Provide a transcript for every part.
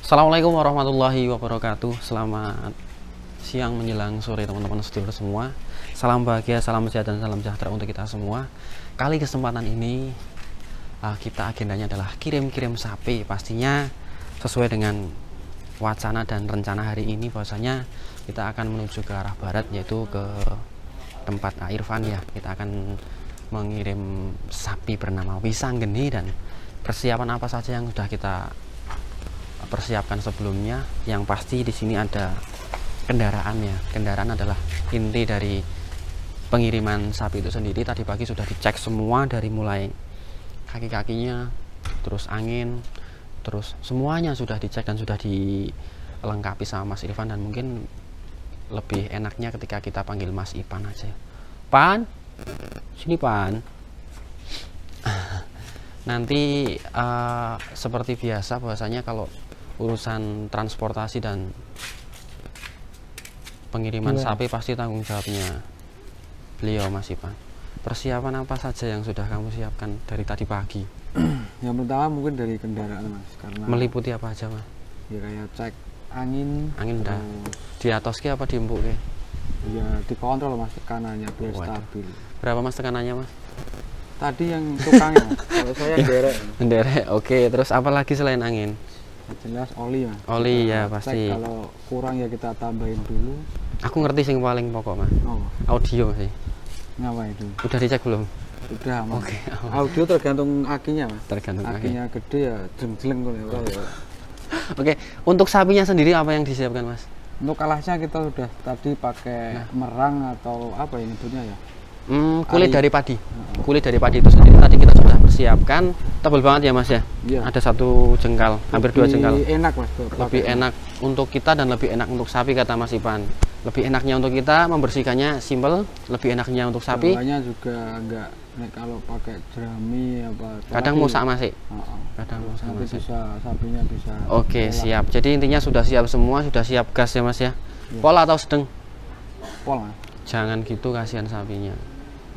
Assalamualaikum warahmatullahi wabarakatuh. Selamat siang menjelang sore teman-teman sedulur semua. Salam bahagia, salam sehat dan salam sejahtera untuk kita semua. Kali kesempatan ini kita agendanya adalah kirim-kirim sapi. Pastinya sesuai dengan wacana dan rencana hari ini, bahwasanya kita akan menuju ke arah barat, yaitu ke tempat Irfan ya. Kita akan mengirim sapi bernama Wisanggeni, dan persiapan apa saja yang sudah kita persiapkan sebelumnya. Yang pasti di sini ada kendaraan ya. Kendaraan adalah inti dari pengiriman sapi itu sendiri. Tadi pagi sudah dicek semua, dari mulai kaki-kakinya, terus angin, terus semuanya sudah dicek dan sudah dilengkapi sama Mas Irfan. Dan mungkin lebih enaknya ketika kita panggil Mas Ipan aja. Pan, sini Pan. Nanti seperti biasa, bahwasanya kalau urusan transportasi dan pengiriman sapi pasti tanggung jawabnya beliau, Mas Ipan. Persiapan apa saja yang sudah kamu siapkan dari tadi pagi? Yang pertama mungkin dari kendaraan, Mas, karena meliputi apa aja, Mas? Ya kayak cek angin dah di atas apa di empuk ya? Ya dikontrol, Mas, tekanannya biar stabil. Berapa, Mas, tekanannya, Mas? Tadi yang tukangnya, Mas. Kalau saya derek. Derek. Oke, terus apa lagi selain angin? Jelas oli, Mas. Oli ya Cek, pasti. kalau kurang ya kita tambahin dulu. Aku ngerti sing paling pokok, Mas. Oh, audio sih. ngapain itu? Udah dicek belum? Udah, Mas. Oke. Audio tergantung akinya, Mas. Tergantung akinya gede ya jeng-jeng kok ya. Oke, untuk sapinya sendiri apa yang disiapkan, Mas? Untuk alasnya kita sudah tadi pakai merang atau apa ya nyebutnya ya? Kulit dari padi. Kulit dari padi itu sendiri tadi kita sudah persiapkan. Tebal banget ya, Mas ya? Iya. Ada 1 jengkal, hampir 2 jengkal. Lebih enak, Mas. Lebih enak untuk kita dan lebih enak untuk sapi, kata Mas Ipan. Lebih enaknya untuk kita membersihkannya simple, lebih enaknya untuk sapi. Bawahnya juga enggak, kalau pakai jerami apa. Kadang musak masih. Kadang musak masih. Sapinya bisa. Oke, siap. Jadi intinya sudah siap semua, sudah siap gas ya, Mas ya. Pol atau sedang? Pol, Mas. Jangan gitu, kasihan sapinya.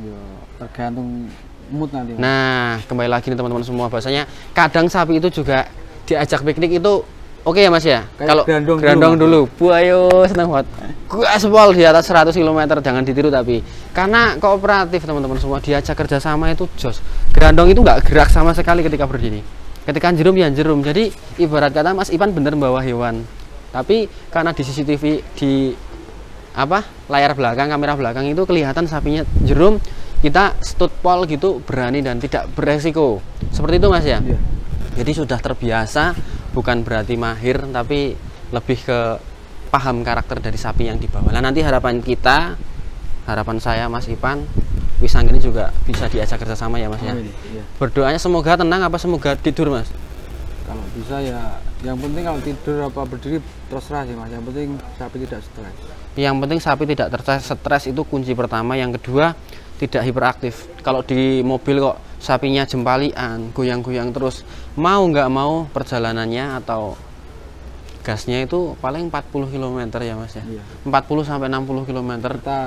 Ya, tergantung mood nanti, Mas. Nah, kembali lagi nih teman-teman semua, bahasanya kadang sapi itu juga diajak piknik itu oke ya, Mas ya. Kalau gerandong dulu, Bu ayo seneng banget. Gaspol di atas 100 km, jangan ditiru tapi. Karena kooperatif teman-teman semua, diajak kerjasama itu jos. Gerandong itu nggak gerak sama sekali ketika berdiri. Ketika jerum ya jerum. Jadi ibarat kata Mas Ipan bener bawa hewan. Tapi karena di CCTV di layar belakang, kamera belakang itu kelihatan sapinya jerum, kita stud pol gitu berani dan tidak beresiko. Seperti itu, Mas ya. Iya. Jadi sudah terbiasa, bukan berarti mahir, tapi lebih ke paham karakter dari sapi yang dibawa. Nah, nanti harapan saya Mas Ipan, Wisanggeni juga bisa diajak kerjasama ya, Mas ya. Iya. Berdoanya semoga tenang apa semoga tidur, Mas? Kalau bisa ya, yang penting kalau tidur apa berdiri terserah sih, Mas. Yang penting sapi tidak stres. Yang penting sapi tidak stres itu kunci pertama. Yang kedua, tidak hiperaktif. Kalau di mobil kok sapinya jempalian, goyang-goyang terus, mau nggak mau perjalanannya atau gasnya itu paling 40 km ya, Mas ya. Iya. 40 sampai 60 km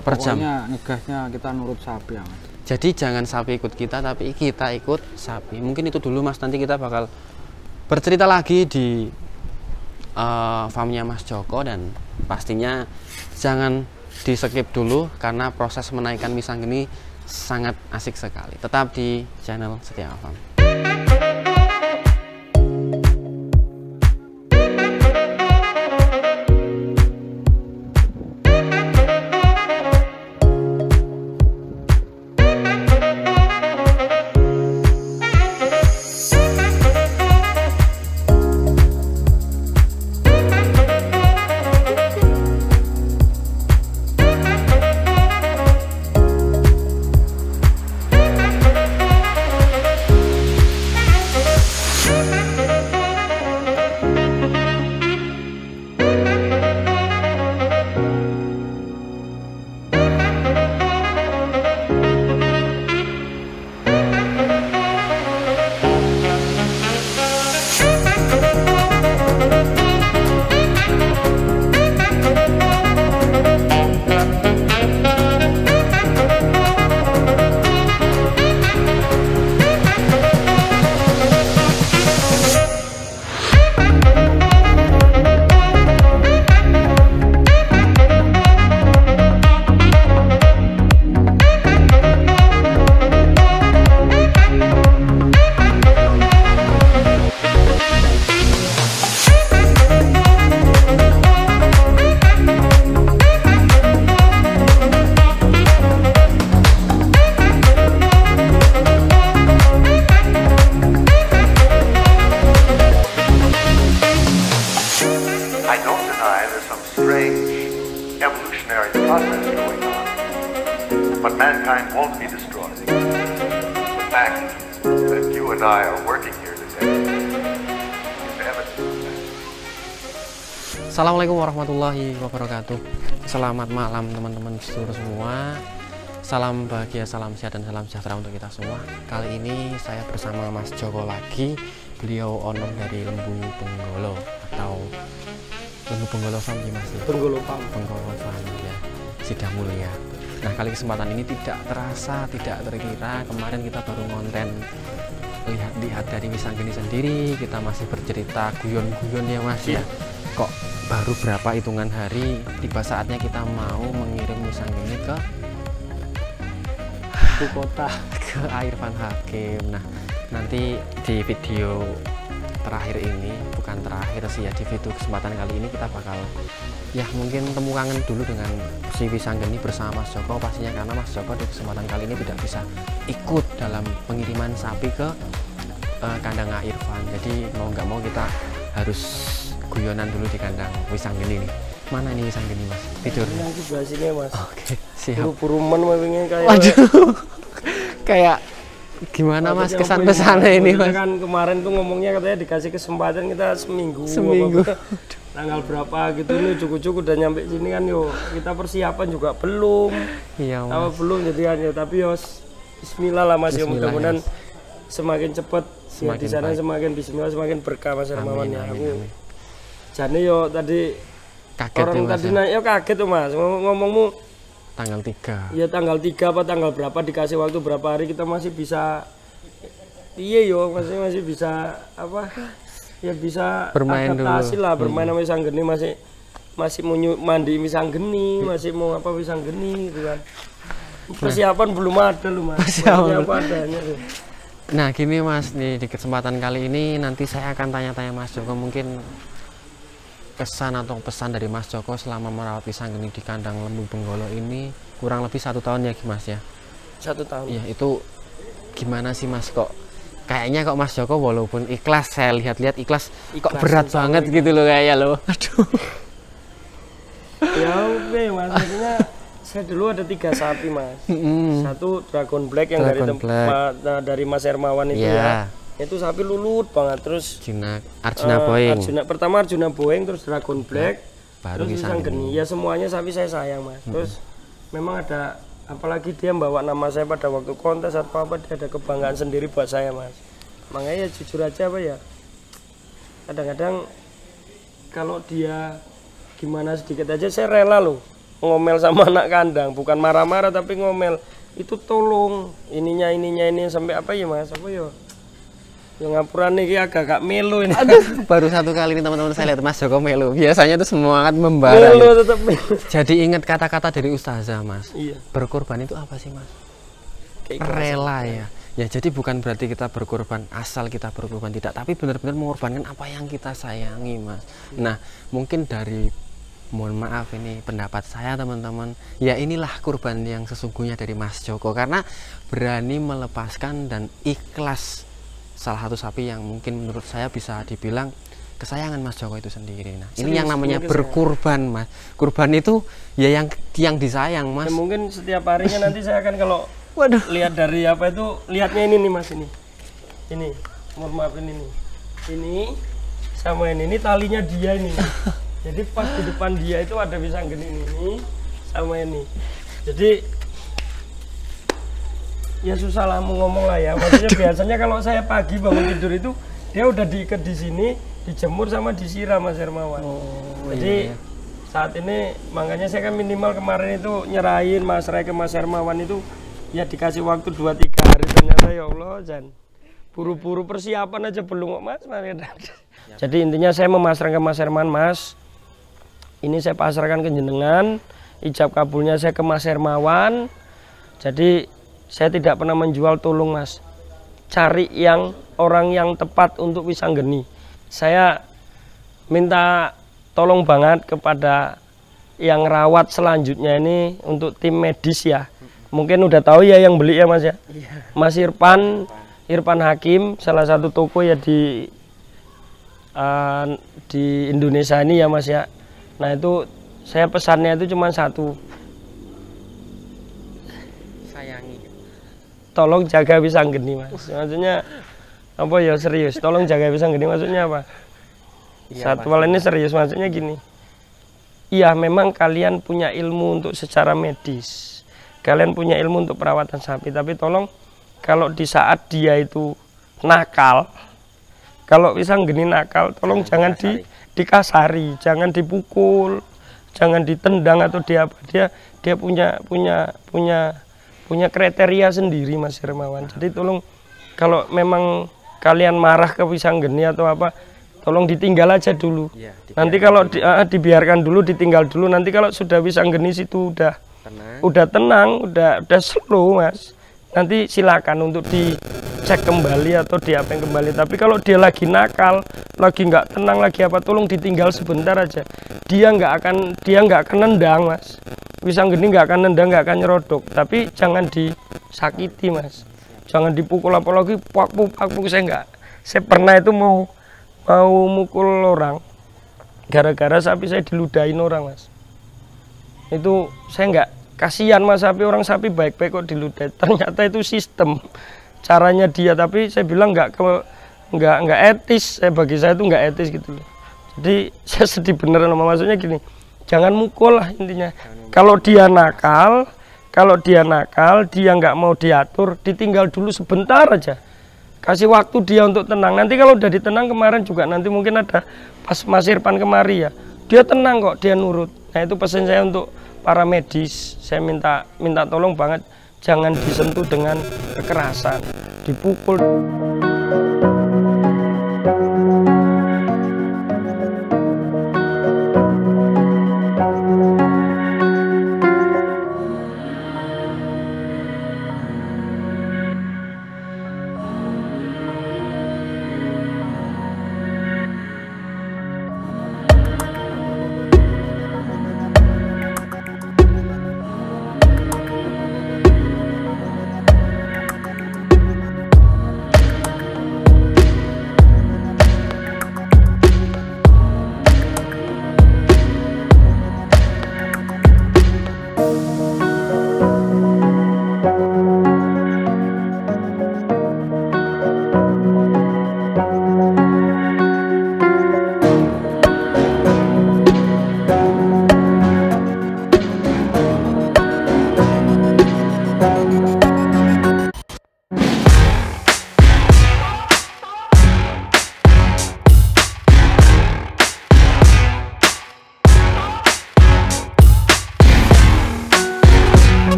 per jam. Pokoknya ngegasnya kita nurut sapi ya, Mas. Jadi jangan sapi ikut kita, tapi kita ikut sapi. Mungkin itu dulu, Mas. Nanti kita bakal bercerita lagi di farmnya Mas Joko, dan pastinya jangan di skip dulu karena proses menaikkan Wisanggeni sangat asik sekali. Tetap di channel Setia Farm. time there's some strange evolutionary process going on. But mankind won't be destroyed. The fact that you and I are working here today is evidence of that. Assalamualaikum warahmatullahi wabarakatuh. Selamat malam teman-teman seluruh semua. Salam bahagia, salam sehat, dan salam sejahtera untuk kita semua. Kali ini saya bersama Mas Joko lagi. Beliau onom dari Lembu Benggolo atau Lembu Benggolo Farm Mas. Benggolo Farm. Benggolo Farm ya, Sidamulia. Nah, kali kesempatan ini tidak terasa, tidak terkira. Kemarin kita baru konten lihat dari Wisanggeni sendiri. Kita masih bercerita guyon-guyon ya Mas ya. Kok baru berapa hitungan hari tiba saatnya kita mau mengirim Wisanggeni ke Ibu kota, ke Irfan Hakim. Nah, nanti di video terakhir ini, bukan terakhir sih ya, di video kesempatan kali ini kita bakal ya mungkin temu kangen dulu dengan si Wisanggeni bersama Mas Joko pastinya, karena Mas Joko di kesempatan kali ini tidak bisa ikut dalam pengiriman sapi ke kandang Irfan. Jadi mau nggak mau kita harus guyonan dulu di kandang Wisanggeni nih. Mana nih Wisanggeni Mas? Tidur. Ini aku belah sini Mas. Oke, siap. Buru-buru pengen kayak. Waduh. Kayak gimana Mas kesan-pesannya ini Mas? Kan kemarin tuh ngomongnya katanya dikasih kesempatan kita seminggu. Tanggal berapa gitu nih cukup-cukup udah nyampe sini kan yo. Kita persiapan juga belum. Iya Mas. Apa belum jadi kan yo, tapi yo bismillah lah Mas, yo mudah-mudahan semakin cepat ya, di sana baik. Semakin bismillah semakin berkah Mas Hermawan ya. Aku jane yo tadi kaget orang ya, tadi naik yo kaget tuh Mas, ngomongmu tanggal 3. Iya tanggal 3 apa tanggal berapa, dikasih waktu berapa hari kita masih bisa yo masih bisa apa ya, bisa bermain adaptasi dulu. Lah bermain sama Wisanggeni, masih mau mandi Wisanggeni, masih mau apa Wisanggeni gitu kan. Persiapan belum ada lu Mas. Persiapan adanya tuh. Nah gini Mas, nih di kesempatan kali ini nanti saya akan tanya-tanya Mas Joko mungkin kesan atau pesan dari Mas Joko selama merawat Wisanggeni di kandang Lembu Benggolo ini kurang lebih 1 tahun ya Mas ya. 1 tahun. Iya, itu gimana sih Mas, kok kayaknya kok Mas Joko walaupun ikhlas, saya lihat-lihat ikhlas kok berat banget gitu loh kayaknya loh. Aduh. Ya oke Mas, maksudnya saya dulu ada 3 sapi Mas. Satu Dragon Black yang dari Mas Hermawan itu ya. Itu sapi lulut banget, terus Arjuna Boeing. Pertama Arjuna Boeing, terus Dragon Black, baru terus Wisanggeni. Ya semuanya sapi saya sayang Mas. Terus memang ada, apalagi dia bawa nama saya pada waktu kontes atau apa, dia ada kebanggaan sendiri buat saya Mas. Makanya ya jujur aja apa ya, kadang-kadang kalau dia gimana sedikit aja saya rela loh ngomel sama anak kandang, bukan marah-marah tapi ngomel. Itu tolong ini sampai apa ya Mas, apa ya, yang ngapuran nih agak melo ini. Aduh, baru 1 kali ini teman-teman saya lihat Mas Joko melo. Biasanya tuh semangat membara. Melo tetap melo. Jadi ingat kata-kata dari Ustazah Mas. Iya. Berkorban itu apa sih Mas? Rela ya. Ya jadi bukan berarti kita berkorban asal kita berkorban, tidak, tapi benar-benar mengorbankan apa yang kita sayangi Mas. Nah mungkin dari, mohon maaf ini pendapat saya teman-teman, ya inilah kurban yang sesungguhnya dari Mas Joko, karena berani melepaskan dan ikhlas salah satu sapi yang mungkin menurut saya bisa dibilang kesayangan Mas Joko itu sendiri. Nah, ini yang namanya berkurban Mas. Kurban itu ya yang disayang Mas. Ya, mungkin setiap harinya nanti saya akan kalau lihat dari apa itu, lihatnya ini nih Mas, ini mohon maaf ini nih, ini sama ini talinya dia ini. Jadi pas di depan dia itu ada Wisanggeni ini sama ini. Jadi ya susah lah mau ngomong lah ya. Maksudnya biasanya kalau saya pagi bangun tidur itu dia udah diikat di sini, dijemur sama disiram Mas Hermawan. Jadi saat ini makanya saya kan minimal kemarin itu nyerahin Mas Rai ke Mas Hermawan itu ya dikasih waktu 2-3 hari, ternyata ya Allah Jan buru-buru persiapan aja belum kok Mas. Jadi intinya saya memasrahkan ke Mas Hermawan, Mas ini saya pasrahkan ke jenengan, ijab kabulnya saya ke Mas Hermawan. Jadi saya tidak pernah menjual, tolong Mas cari orang yang tepat untuk Wisanggeni. Saya minta tolong banget kepada yang rawat selanjutnya ini untuk tim medis ya. Mungkin udah tahu ya yang beli ya Mas ya. Mas Irfan Hakim, salah satu toko ya di Indonesia ini ya Mas ya. Nah itu saya pesannya itu cuma satu, Sayangi. tolong jaga Wisanggeni Mas. Maksudnya apa ya, serius, tolong jaga Wisanggeni, maksudnya apa? Iya, Satu hal ini serius, maksudnya gini. Iya memang kalian punya ilmu untuk secara medis, kalian punya ilmu untuk perawatan sapi, tapi tolong kalau di saat dia itu nakal, kalau Wisanggeni nakal, tolong jangan dikasari, jangan dipukul, jangan ditendang atau dia punya kriteria sendiri Mas Hermawan. Jadi tolong kalau memang kalian marah ke Wisanggeni atau apa, tolong ditinggal aja dulu. Ya, nanti kalau dibiarkan dulu, ditinggal dulu. Nanti kalau sudah Wisanggeni situ udah tenang, udah slow Mas. Nanti silakan untuk dicek kembali atau diapain kembali. Tapi kalau dia lagi nakal, lagi nggak tenang, lagi apa, tolong ditinggal sebentar aja. Dia nggak akan nendang Mas. Wisanggeni nggak akan nendang, nggak akan nyerodok. Tapi jangan disakiti Mas. Jangan dipukul, apalagi pak-pak. Saya pernah itu mau mukul orang gara-gara sapi saya diludahin orang Mas. Itu saya nggak kasihan Mas, orang sapi baik-baik kok diludahin. Ternyata itu sistem caranya dia, tapi saya bilang nggak etis. Bagi saya itu nggak etis gitu loh. Jadi saya sedih beneran sama, maksudnya gini, jangan mukul lah intinya. Kalau dia nakal, dia nggak mau diatur, ditinggal dulu sebentar aja. Kasih waktu dia untuk tenang. Nanti kalau udah ditenang, kemarin juga nanti mungkin ada pas Mas Irfan kemari ya, dia tenang kok, dia nurut. Nah itu pesan saya untuk para medis. Saya minta tolong banget, jangan disentuh dengan kekerasan, dipukul.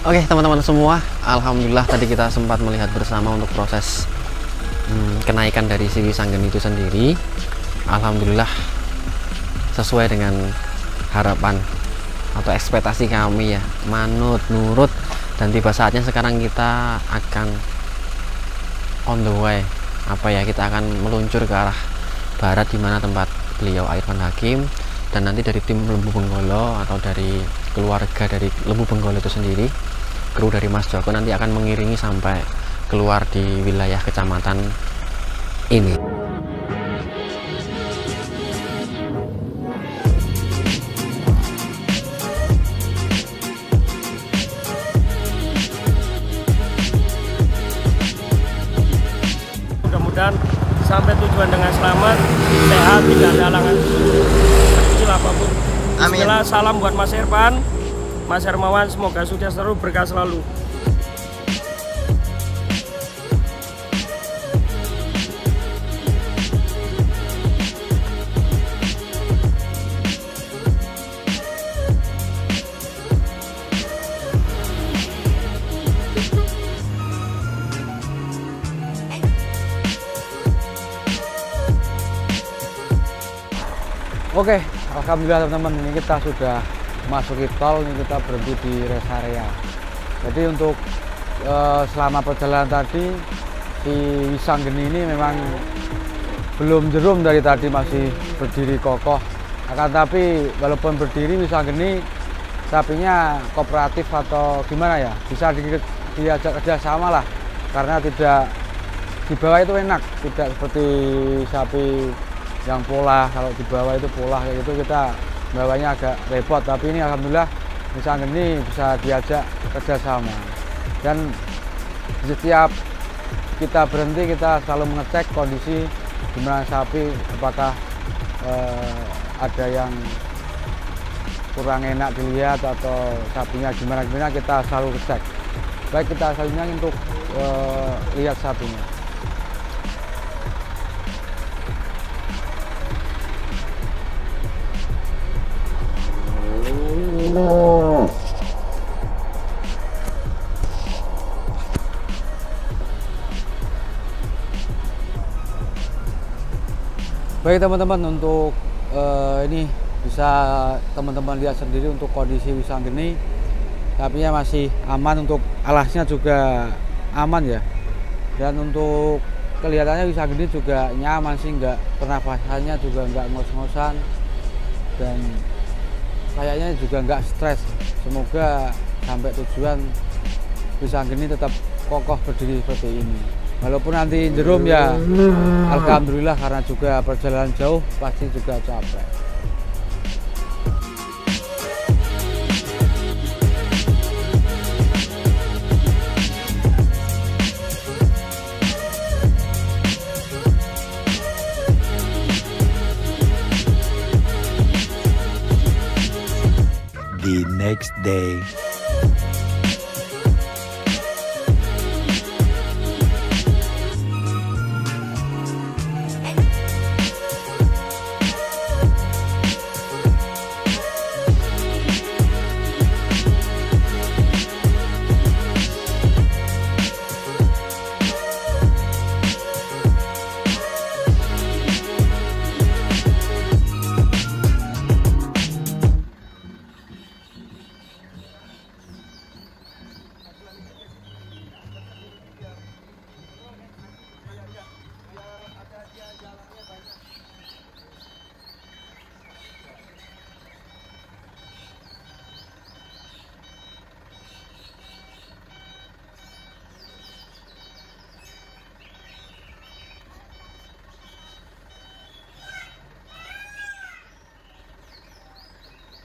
Oke teman-teman semua, alhamdulillah tadi kita sempat melihat bersama untuk proses kenaikan dari si Wisanggeni itu sendiri. Alhamdulillah sesuai dengan harapan atau ekspektasi kami ya, manut, nurut, dan tiba saatnya sekarang kita akan on the way, kita akan meluncur ke arah barat di mana tempat beliau Irfan Hakim dan nanti dari tim Lembu Benggolo atau dari keluarga dari Lembu Benggolo itu sendiri, kru dari Mas Joko nanti akan mengiringi sampai keluar di wilayah kecamatan ini. Mudah-mudahan sampai tujuan dengan selamat, sehat, tidak ada halangan kecil apapun. Bismillah, salam buat Mas Irfan, Mas Hermawan, semoga sukses terus, berkah selalu. Oke, alhamdulillah teman-teman, ini kita sudah masuki tol, ini kita berhenti di rest area. Jadi untuk selama perjalanan tadi di Wisanggeni ini memang belum jerum, dari tadi masih berdiri kokoh. Akan tapi walaupun berdiri Wisanggeni, sapinya kooperatif atau gimana ya, bisa diajak kerjasama lah, karena tidak di bawah itu enak, tidak seperti sapi yang pola. Kalau di bawah itu pola kayak gitu, kita bawahnya agak repot. Tapi ini alhamdulillah Wisanggeni bisa diajak kerjasama, dan setiap kita berhenti kita selalu mengecek kondisi gimana sapi, apakah ada yang kurang enak dilihat atau sapinya gimana, kita selalu cek. Baik, kita selanjutnya untuk lihat sapinya. Baik teman-teman, untuk ini bisa teman-teman lihat sendiri untuk kondisi Wisanggeni, sapinya masih aman, untuk alasnya juga aman ya, dan untuk kelihatannya Wisanggeni juga nyaman sih, nggak, pernafasannya juga nggak ngos-ngosan, dan kayaknya juga nggak stres. Semoga sampai tujuan Wisanggeni tetap kokoh berdiri seperti ini. Walaupun nanti jerum ya alhamdulillah, karena juga perjalanan jauh pasti juga capek. The next day.